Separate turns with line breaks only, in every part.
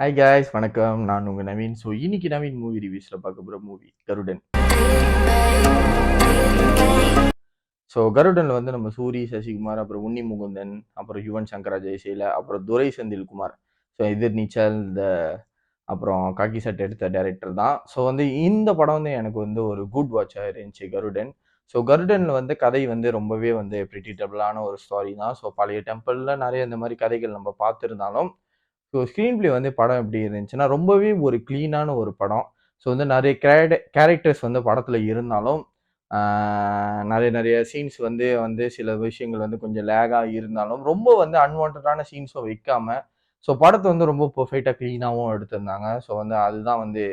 Hi guys வணக்கம். நான் உங்க நவீன். ஸோ இன்னைக்கு நவீன் மூவி ரிவ்யூஸ்ல பார்க்க போற மூவி கருடன். ஸோ கருடன்ல வந்து நம்ம சூரி, சசிகுமார், அப்புறம் உன்னி முகுந்தன், அப்புறம் யுவன் சங்கர் ராஜா இசையில, அப்புறம் துரை செந்தில்குமார், ஸோ எதிர்நீச்சல் அப்புறம் காக்கி சட்டை எடுத்த டைரக்டர் தான். ஸோ வந்து இந்த படம் வந்து எனக்கு வந்து ஒரு குட் வாட்சாக இருந்துச்சு கருடன். ஸோ கருடன்ல வந்து கதை வந்து ரொம்பவே வந்து ப்ரிடிக்டபிளான ஒரு ஸ்டாரி தான். ஸோ பழைய டெம்பிளில் நிறைய இந்த மாதிரி கதைகள் நம்ம பார்த்துருந்தாலும் ஸோ ஸ்க்ரீன் பிளே வந்து படம் எப்படி இருந்துச்சுன்னா ரொம்பவே ஒரு க்ளீனான ஒரு படம். ஸோ வந்து நிறைய கேரக்டர்ஸ் வந்து படத்தில் இருந்தாலும் நிறைய நிறைய சீன்ஸ் வந்து வந்து சில விஷயங்கள் வந்து கொஞ்சம் லேகாக இருந்தாலும் ரொம்ப வந்து அன்வான்டான சீன்ஸும் வைக்காம ஸோ படத்தை வந்து ரொம்ப பெர்ஃபெக்டாக க்ளீனாகவும் எடுத்திருந்தாங்க. ஸோ வந்து அதுதான் வந்து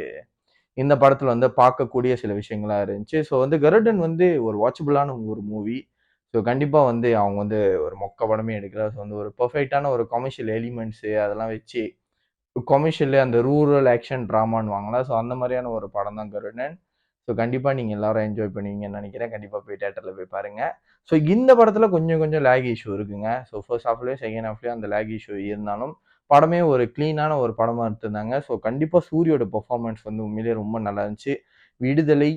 இந்த படத்தில் வந்து பார்க்கக்கூடிய சில விஷயங்களாக இருந்துச்சு. ஸோ வந்து கருடன் வந்து ஒரு வாட்சபிளான ஒரு மூவி. ஸோ கண்டிப்பாக வந்து அவங்க வந்து ஒரு மொக்க படமே எடுக்கல. ஸோ வந்து ஒரு பெர்ஃபெக்டான ஒரு கமர்ஷியல் எலிமெண்ட்ஸு அதெல்லாம் வச்சு கமர்ஷியல் அந்த ரூரல் ஆக்ஷன் ட்ராமான்னு வாங்கலாம். ஸோ அந்த மாதிரியான ஒரு படம் தான் கருடன். ஸோ கண்டிப்பாக நீங்கள் எல்லாரும் என்ஜாய் பண்ணுவீங்கன்னு நினைக்கிறேன். கண்டிப்பாக போய் தேட்டரில் போய் பாருங்கள். ஸோ இந்த படத்தில் கொஞ்சம் கொஞ்சம் லேக் இஷ்யூ இருக்குங்க. ஸோ ஃபர்ஸ்ட் ஹாஃப்லேயும் செகண்ட் ஹாஃப்லேயும் அந்த லேக் இஷ்யூ இருந்தாலும் படமே ஒரு க்ளீனான ஒரு படமாக எடுத்திருந்தாங்க. ஸோ கண்டிப்பாக சூரியோட பெர்ஃபார்மன்ஸ் வந்து உண்மையிலேயே ரொம்ப நல்லா இருந்துச்சு. விடுதலை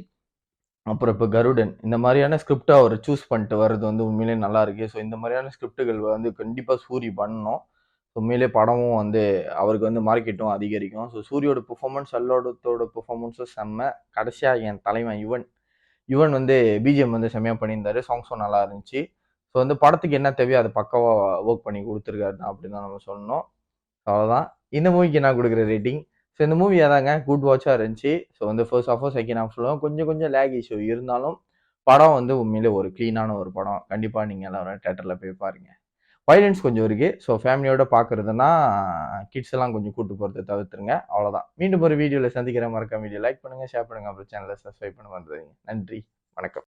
அப்புறம் இப்போ கருடன் இந்த மாதிரியான ஸ்கிரிப்டை அவர் சூஸ் பண்ணிட்டு வர்றது வந்து உண்மையிலேயே நல்லா இருக்கு. ஸோ இந்த மாதிரியான ஸ்கிரிப்டுகள் வந்து கண்டிப்பாக சூரி பண்ணணும். உண்மையிலே படமும் வந்து அவருக்கு வந்து மார்க்கெட்டும் அதிகரிக்கும். ஸோ சூரியோட பெர்ஃபார்மன்ஸ் அல்லோடத்தோட பெர்ஃபார்மன்ஸும் செம்ம. கடைசியாக என் தலைவன் யுவன் யுவன் வந்து பிஜிஎம் வந்து செம்மையாக பண்ணியிருந்தாரு. சாங்ஸும் நல்லா இருந்துச்சு. ஸோ வந்து படத்துக்கு என்ன தேவையோ அதை பக்காவாக ஒர்க் பண்ணி கொடுத்துருக்காரு தான் அப்படின்னு தான் நம்ம சொல்லணும். அவ்வளோதான். இந்த மூவிக்கு நான் கொடுக்குற ரேட்டிங். ஸோ இந்த மூவி அதாங்க குட் வாட்சாக இருந்துச்சு. ஸோ வந்து ஃபர்ஸ்ட் ஹாஃபும் செகண்ட் ஹாஃப்லும் கொஞ்சம் கொஞ்சம் லேக் இஷ்யூ இருந்தாலும் படம் வந்து உண்மையிலே ஒரு க்ளீனான ஒரு படம். கண்டிப்பாக நீங்கள் எல்லாரும் தேட்டரில் போய் பாருங்க. வைலன்ஸ் கொஞ்சம் இருக்கு. ஸோ ஃபேமிலியோட பார்க்குறதுனா கிட்ஸ் எல்லாம் கொஞ்சம் கூட்டு போகிறத தவிர்த்துருங்க. அவ்வளோதான். மீண்டும் ஒரு வீடியோவில் சந்திக்கிற மறக்காம வீடியோ லைக் பண்ணுங்கள், ஷேர் பண்ணுங்கள், அப்புறம் சேனலை சப்ஸ்கிரைப் பண்ண மறந்துடுங்க. நன்றி, வணக்கம்.